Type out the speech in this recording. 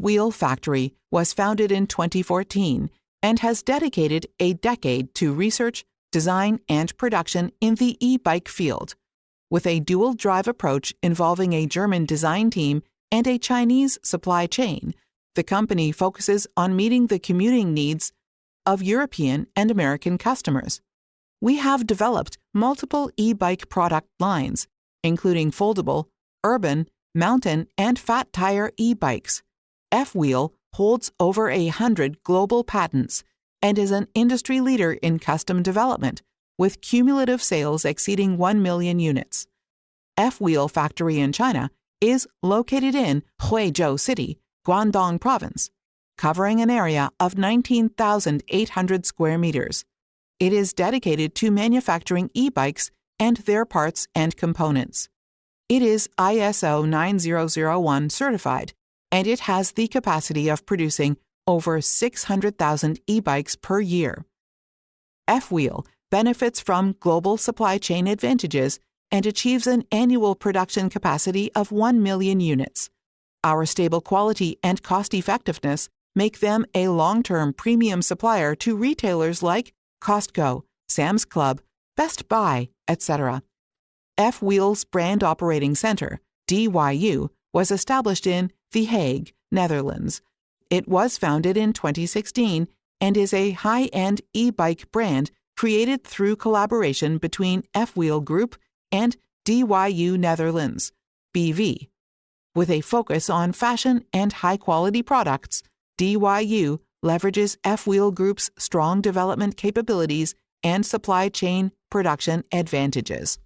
DYU Factory was founded in 2014 and has dedicated a decade to research, design, and production in the e-bike field. With a dual-drive approach involving a German design team and a Chinese supply chain, the company focuses on meeting the commuting needs of European and American customers. We have developed multiple e-bike product lines, including foldable, urban, mountain, and fat tire e-bikes. F-Wheel holds over 100 global patents and is an industry leader in custom development, with cumulative sales exceeding 1 million units. F-Wheel Factory in China is located in Huizhou City, Guangdong Province, covering an area of 19,800 square meters. It is dedicated to manufacturing e-bikes and their parts and components. It is ISO 9001 certified, and it has the capacity of producing over 600,000 e-bikes per year. F-Wheel benefits from global supply chain advantages and achieves an annual production capacity of 1 million units. Our stable quality and cost-effectiveness make them a long-term premium supplier to retailers like Costco, Sam's Club, Best Buy, etc. F-Wheel's brand operating center, DYU, was established in The Hague, Netherlands. It was founded in 2016 and is a high-end e-bike brand created through collaboration between F-Wheel Group and DYU Netherlands, BV. With a focus on fashion and high-quality products, DYU leverages F-Wheel Group's strong development capabilities and supply chain production advantages.